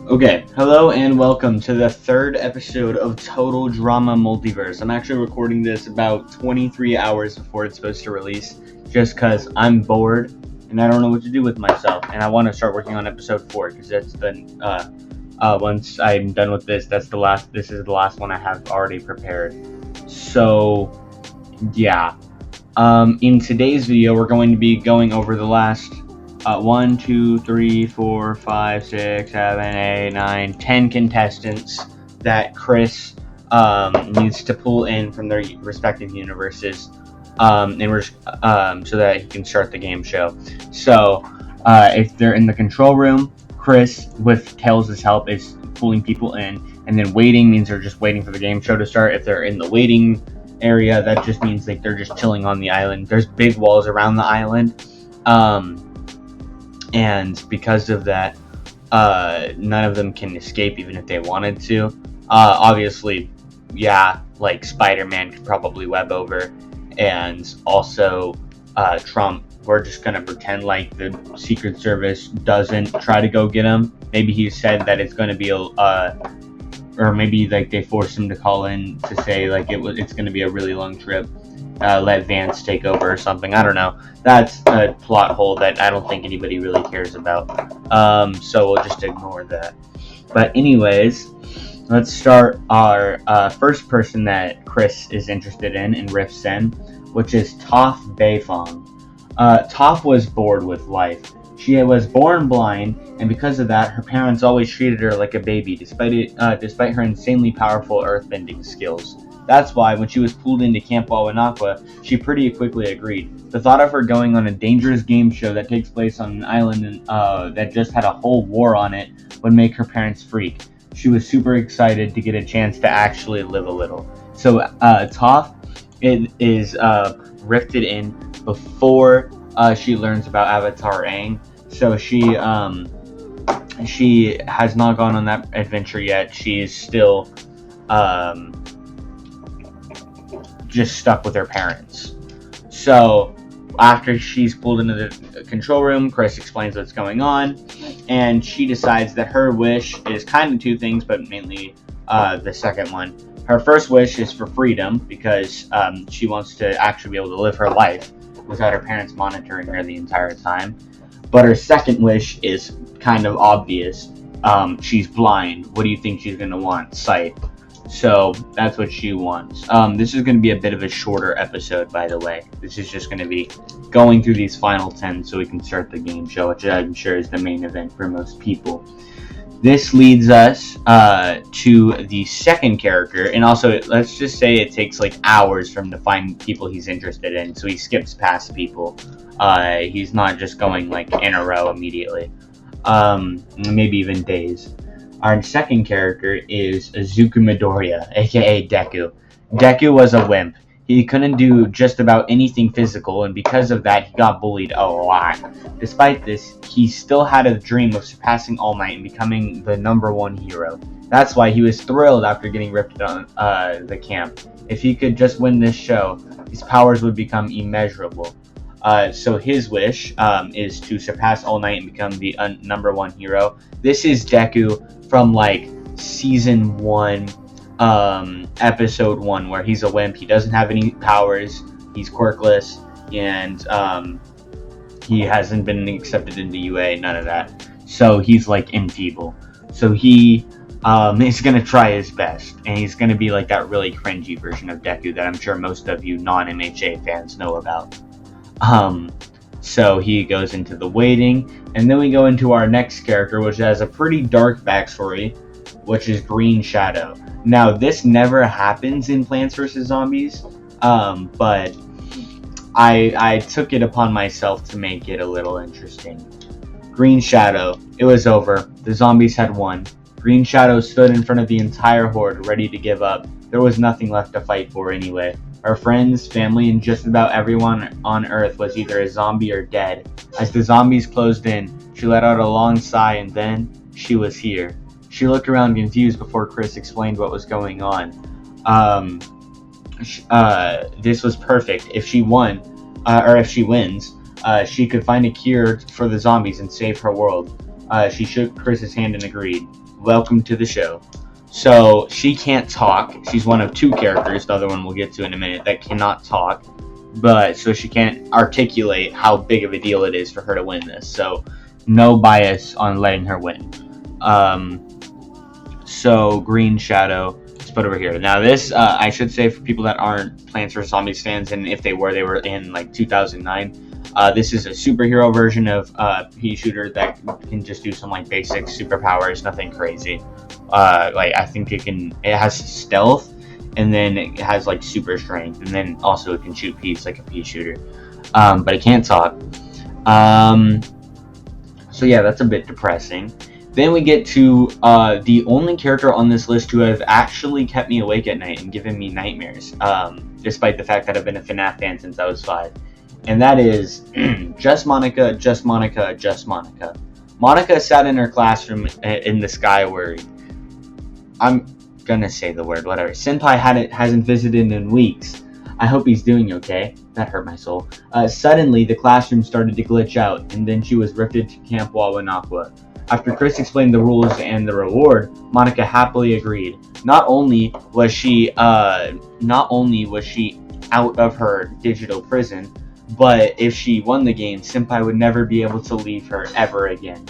Okay, hello and welcome to the third episode of Total Drama Multiverse. I'm actually recording this about 23 hours before it's supposed to release, just because I'm bored and I don't know what to do with myself, and I want to start working on episode 4, because that's the, once I'm done with this, this is the last one I have already prepared. So, yeah. In today's video, we're going to be going over the last 1, 2, 3, 4, 5, 6, 7, 8, 9, 10 contestants that Chris needs to pull in from their respective universes, so that he can start the game show. So, if they're in the control room, Chris, with Tails' help, is pulling people in, and then waiting means they're just waiting for the game show to start. If they're in the waiting area, that just means like they're just chilling on the island. There's big walls around the island, and because of that, none of them can escape even if they wanted to. Obviously, yeah, like Spider-Man could probably web over, and also Trump. We're just gonna pretend like the Secret Service doesn't try to go get him. Maybe he said that it's gonna be or maybe like they forced him to call in to say like it's gonna be a really long trip. Let Vance take over or something. I don't know. That's a plot hole that I don't think anybody really cares about. So we'll just ignore that. But anyways, let's start our first person that Chris is interested in riffs in, which is Toph Beifong. Toph was bored with life. She was born blind, and because of that, her parents always treated her like a baby, despite her insanely powerful earthbending skills. That's why, when she was pulled into Camp Wawanakwa, she pretty quickly agreed. The thought of her going on a dangerous game show that takes place on an island that just had a whole war on it would make her parents freak. She was super excited to get a chance to actually live a little. So Toph is rifted in before she learns about Avatar Aang. So she has not gone on that adventure yet. She is still just stuck with her parents. So after she's pulled into the control room, Chris explains what's going on, and she decides that her wish is kind of two things, but mainly the second one. Her first wish is for freedom, because she wants to actually be able to live her life without her parents monitoring her the entire time. But her second wish is kind of obvious. She's blind. What do you think she's going to want? Sight. So that's what she wants. This is going to be a bit of a shorter episode, by the way. This is just going to be going through these final 10 so we can start the game show, which I'm sure is the main event for most people. This leads us to the second character, and also let's just say it takes like hours for him to find people he's interested in, so he skips past people. He's not just going like in a row immediately, maybe even days. Our second character is Izuku Midoriya, aka Deku. Deku was a wimp. He couldn't do just about anything physical, and because of that, he got bullied a lot. Despite this, he still had a dream of surpassing All Might and becoming the #1 hero. That's why he was thrilled after getting ripped on the camp. If he could just win this show, his powers would become immeasurable. So his wish is to surpass All Might and become the #1 hero. This is Deku from like season 1. Episode 1, where he's a wimp. He doesn't have any powers, he's quirkless, and he hasn't been accepted into UA, none of that. So he's like enfeebled. So he is gonna try his best, and he's gonna be like that really cringy version of Deku that I'm sure most of you non-MHA fans know about. So he goes into the waiting, and then we go into our next character, which has a pretty dark backstory, which is Green Shadow. Now, this never happens in Plants vs. Zombies, but I took it upon myself to make it a little interesting. Green Shadow. It was over. The zombies had won. Green Shadow stood in front of the entire horde, ready to give up. There was nothing left to fight for anyway. Her friends, family, and just about everyone on Earth was either a zombie or dead. As the zombies closed in, she let out a long sigh, and then she was here. She looked around confused before Chris explained what was going on. This was perfect. If she wins, she could find a cure for the zombies and save her world. She shook Chris's hand and agreed. Welcome to the show. So she can't talk. She's one of 2 characters, the other one we'll get to in a minute, that cannot talk. But so she can't articulate how big of a deal it is for her to win this. So no bias on letting her win. So Green Shadow, let's put over here. Now this, I should say for people that aren't Plants vs. Zombies fans, and if they were in like 2009. This is a superhero version of pea shooter that can just do some like basic superpowers, nothing crazy. Like I think it has stealth, and then it has like super strength, and then also it can shoot peas like a pea shooter. But it can't talk. So yeah, that's a bit depressing. Then we get to the only character on this list who have actually kept me awake at night and given me nightmares, despite the fact that I've been a FNAF fan since I was 5. And that is Just Monica, Just Monica, Just Monica. Monica sat in her classroom in the sky worried. I'm gonna say the word, whatever. Senpai hasn't visited in weeks. I hope he's doing okay. That hurt my soul. Suddenly, the classroom started to glitch out, and then she was rifted to Camp Wawanakwa. After Chris explained the rules and the reward, Monica happily agreed. Not only was she out of her digital prison, but if she won the game, Senpai would never be able to leave her ever again.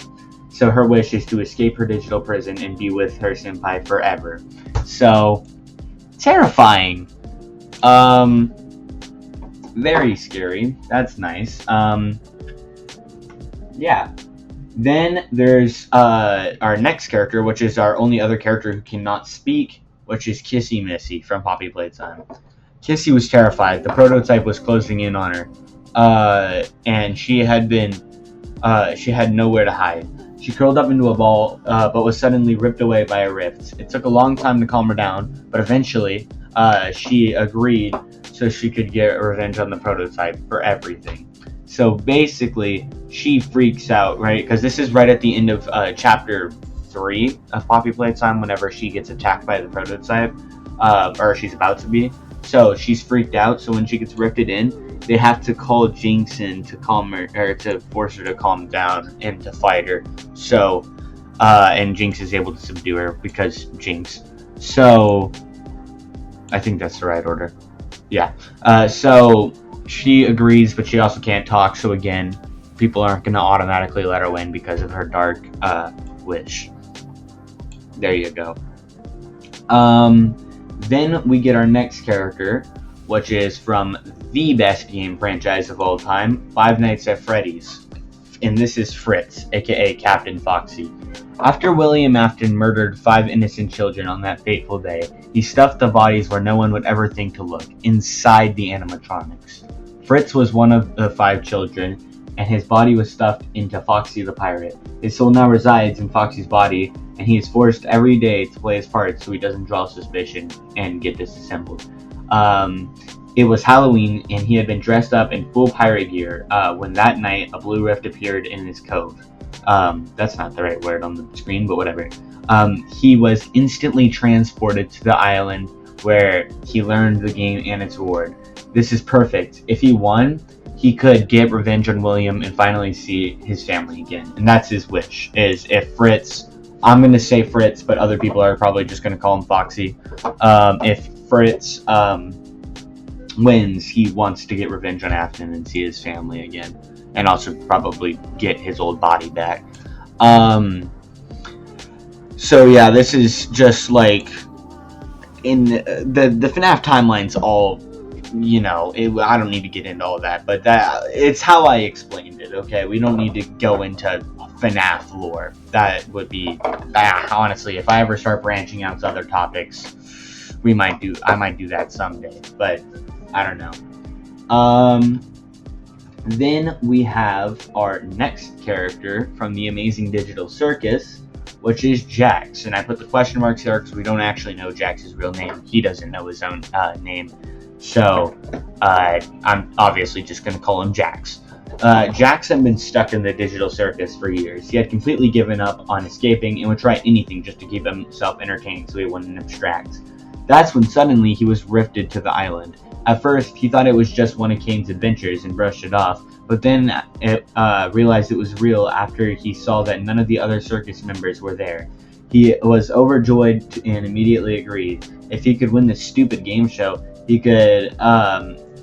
So her wish is to escape her digital prison and be with her Senpai forever. So, terrifying. Very scary. That's nice. Yeah. Then there's our next character, which is our only other character who cannot speak, which is Kissy Missy from Poppy Playtime. Kissy was terrified. The prototype was closing in on her. And she had nowhere to hide. She curled up into a ball, but was suddenly ripped away by a rift. It took a long time to calm her down, but eventually, she agreed so she could get revenge on the prototype for everything. So basically, she freaks out, right? Because this is right at the end of chapter 3 of Poppy Playtime, whenever she gets attacked by the prototype, or she's about to be. So she's freaked out, so when she gets rifted in, they have to call Jinx in to calm her, or to force her to calm down and to fight her. So, and Jinx is able to subdue her because Jinx. So, I think that's the right order. Yeah. So she agrees, but she also can't talk. So again, people aren't going to automatically let her win because of her dark wish. There you go. Then we get our next character, which is from the best game franchise of all time, Five Nights at Freddy's. And this is Fritz, aka Captain Foxy. After William Afton murdered 5 innocent children on that fateful day, he stuffed the bodies where no one would ever think to look, inside the animatronics. Fritz was one of the 5 children, and his body was stuffed into Foxy the Pirate. His soul now resides in Foxy's body, and he is forced every day to play his part so he doesn't draw suspicion and get disassembled. It was Halloween, and he had been dressed up in full pirate gear when that night a blue rift appeared in his cove. That's not the right word on the screen, but whatever. He was instantly transported to the island where he learned the game and its reward. This is perfect. If he won, he could get revenge on William and finally see his family again. And that's his wish, is if Fritz, I'm going to say Fritz, but other people are probably just going to call him Foxy. If Fritz wins, he wants to get revenge on Afton and see his family again. And also probably get his old body back. So yeah, this is just like, in the FNAF timeline's all, you know, I don't need to get into all that, but it's how I explained it, okay? We don't need to go into FNAF lore. That would be, honestly, if I ever start branching out to other topics, I might do that someday, but I don't know. Then we have our next character from the Amazing Digital Circus, which is Jax. And I put the question marks there because we don't actually know Jax's real name. He doesn't know his own name. So I'm obviously just going to call him Jax. Jax had been stuck in the digital circus for years. He had completely given up on escaping and would try anything just to keep himself entertained so he wouldn't abstract. That's when suddenly he was rifted to the island. At first, he thought it was just one of Kane's adventures and brushed it off, but then it realized it was real after he saw that none of the other circus members were there. He was overjoyed and immediately agreed. If he could win this stupid game show, he could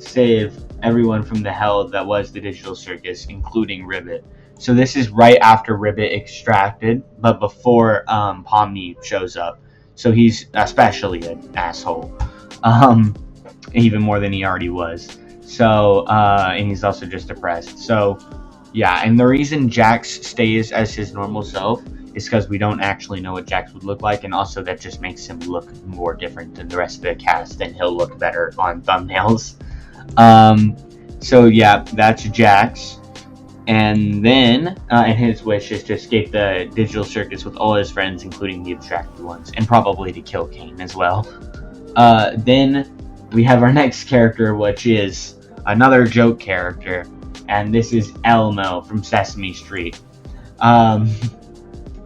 save everyone from the hell that was the digital circus, including Ribbit. So this is right after Ribbit extracted, but before Pomni shows up. So he's especially an asshole, even more than he already was. So, and he's also just depressed. So, yeah, and the reason Jax stays as his normal self is because we don't actually know what Jax would look like, and also that just makes him look more different than the rest of the cast, and he'll look better on thumbnails. So yeah, that's Jax. And then, and his wish is to escape the digital circus with all his friends, including the abstracted ones, and probably to kill Kane as well. Then we have our next character, which is another joke character, and this is Elmo from Sesame Street.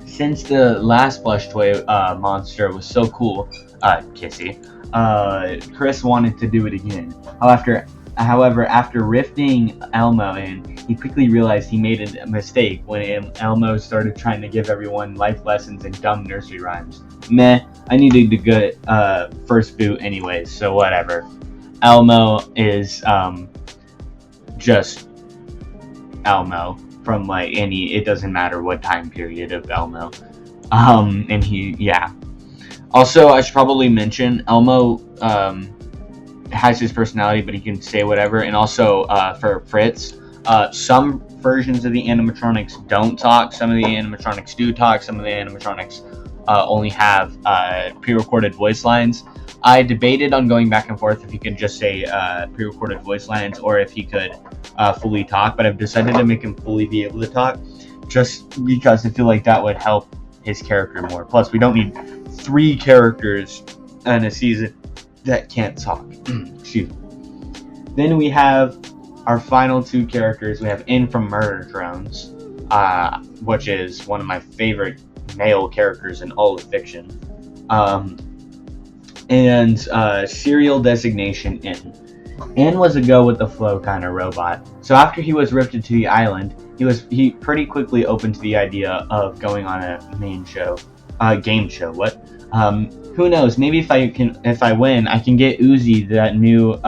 Since the last plush toy monster was so cool, Kissy, Chris wanted to do it again. However, after rifting Elmo in, he quickly realized he made a mistake when Elmo started trying to give everyone life lessons and dumb nursery rhymes. Meh, I needed to get first boot anyways, so whatever. Elmo is just Elmo from it doesn't matter what time period of Elmo. And yeah. Also, I should probably mention Elmo has his personality, but he can say whatever. And also, for Fritz, some versions of the animatronics don't talk. Some of the animatronics do talk. Some of the animatronics only have pre-recorded voice lines. I debated on going back and forth if he could just say pre-recorded voice lines or if he could fully talk, but I've decided to make him fully be able to talk just because I feel like that would help his character more. Plus, we don't need 3 characters in a season that can't talk. Excuse me. Then we have our final 2 characters. We have In from Murder Drones, which is one of my favorite male characters in all of fiction. And serial designation In. In was a go-with-the-flow kind of robot. So after he was rifted to the island, he pretty quickly opened to the idea of going on a game show. Who knows? Maybe if I win, I can get Uzi that new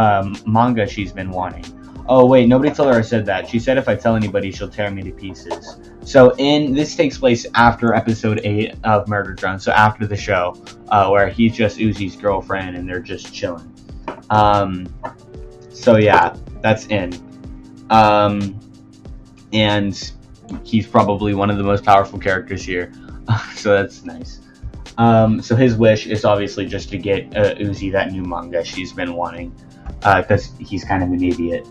manga she's been wanting. Oh wait, nobody told her I said that. She said if I tell anybody, she'll tear me to pieces. So this takes place after episode 8 of Murder Drone. So after the show, where he's just Uzi's girlfriend and they're just chilling. So yeah, that's In. And he's probably one of the most powerful characters here. So that's nice. So his wish is obviously just to get Uzi that new manga she's been wanting, because he's kind of an idiot.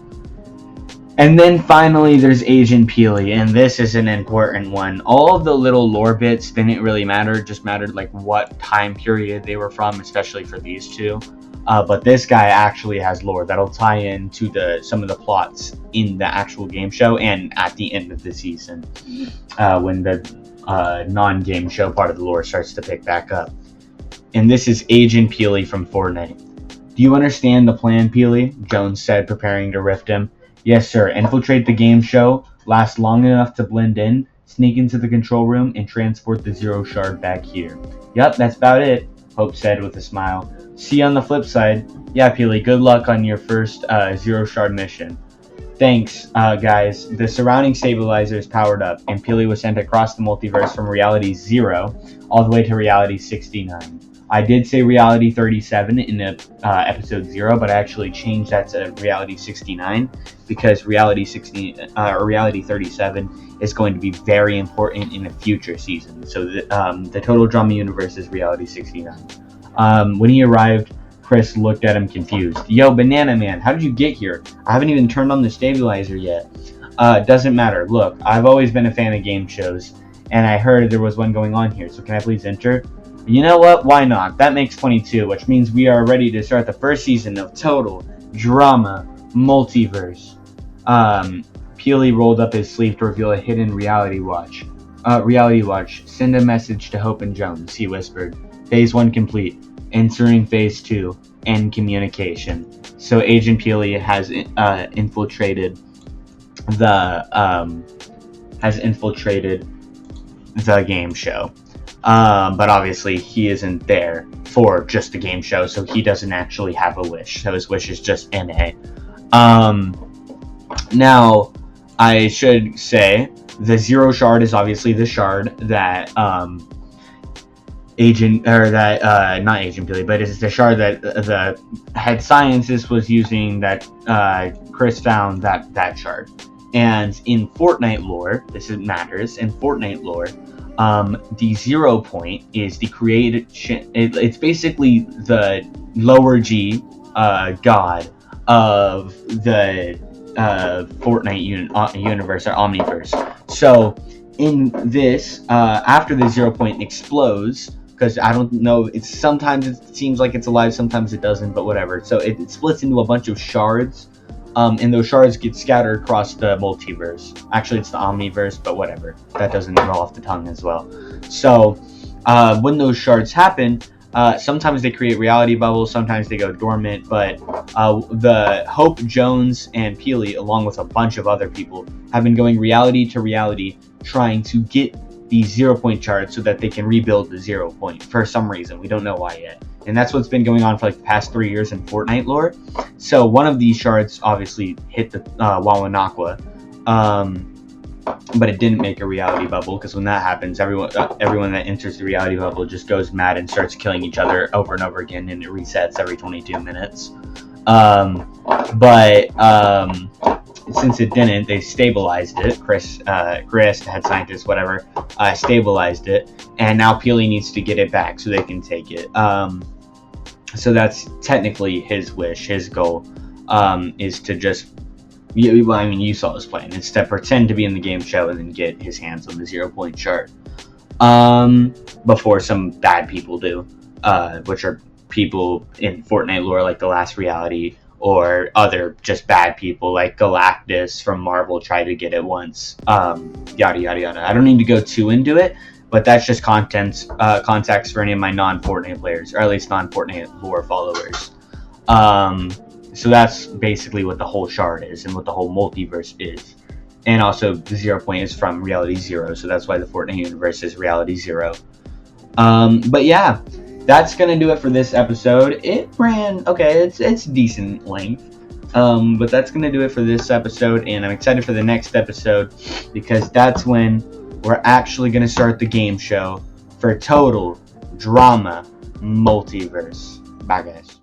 And then finally there's Agent Peely, and this is an important one. All of the little lore bits didn't really matter, just mattered like what time period they were from, especially for these 2. But this guy actually has lore that'll tie into some of the plots in the actual game show and at the end of the season, when the non-game show part of the lore starts to pick back up. And this is Agent Peely from Fortnite. Do you understand the plan, Peely? Jones said, preparing to rift him. Yes, sir. Infiltrate the game show, last long enough to blend in, sneak into the control room, and transport the Zero Shard back here. Yep, that's about it, Hope said with a smile. See you on the flip side. Yeah, Peely, good luck on your first Zero Shard mission. Thanks, guys. The surrounding stabilizer is powered up, and Peely was sent across the multiverse from reality 0 all the way to reality 69. I did say reality 37 in episode 0, but I actually changed that to reality 69 because reality 37 is going to be very important in a future season. So the total drama universe is reality 69. When he arrived, Chris looked at him confused. Yo, Banana Man, how did you get here? I haven't even turned on the stabilizer yet. Doesn't matter. Look, I've always been a fan of game shows, and I heard there was one going on here, so can I please enter? You know what? Why not? That makes 22, which means we are ready to start the first season of Total Drama Multiverse. Peely rolled up his sleeve to reveal a hidden reality watch. Reality watch. Send a message to Hope and Jones, he whispered. Phase 1 complete. Entering Phase 2. End communication. So Agent Peely has infiltrated has infiltrated the game show. But obviously he isn't there for just the game show, so he doesn't actually have a wish. So his wish is just NA. Now, I should say the Zero Shard is obviously the shard that not Agent Peely, but it's the shard that the head scientist was using, that Chris found that shard. And in Fortnite lore, matters. In Fortnite lore, the 0 point is the creation. It's basically the lower G god of the Fortnite universe, or Omniverse. So in this, after the 0 point explodes, because I don't know, sometimes it seems like it's alive, sometimes it doesn't, but whatever. So it splits into a bunch of shards, and those shards get scattered across the multiverse. Actually, it's the Omniverse, but whatever. That doesn't roll off the tongue as well. So when those shards happen, sometimes they create reality bubbles, sometimes they go dormant, but the Hope, Jones, and Peely, along with a bunch of other people, have been going reality to reality, trying to get the 0 point shards so that they can rebuild the 0 point for some reason. We don't know why yet. And that's what's been going on for like the past 3 years in Fortnite lore. So one of these shards obviously hit the Wawanakwa, but it didn't make a reality bubble, because when that happens, everyone that enters the reality bubble just goes mad and starts killing each other over and over again, and it resets every 22 minutes. Since it didn't, they stabilized it. Chris, the head scientist, whatever, stabilized it, and now Peely needs to get it back so they can take it. So that's technically his wish, his goal, is to just, you saw his plan. It's to pretend to be in the game show and then get his hands on the 0 point chart, before some bad people do, which are people in Fortnite lore like the Last Reality, or other just bad people like Galactus from Marvel tried to get it once. Yada yada yada. I don't need to go too into it, but that's just context for any of my non-Fortnite players, or at least non-Fortnite lore followers. So that's basically what the whole shard is, and what the whole multiverse is. And also, the 0 point is from Reality 0, so that's why the Fortnite universe is Reality 0. But yeah, that's gonna do it for this episode. It ran okay. It's decent length. But that's gonna do it for this episode, and I'm excited for the next episode, because that's when we're actually gonna start the game show for Total Drama Multiverse. Bye, guys.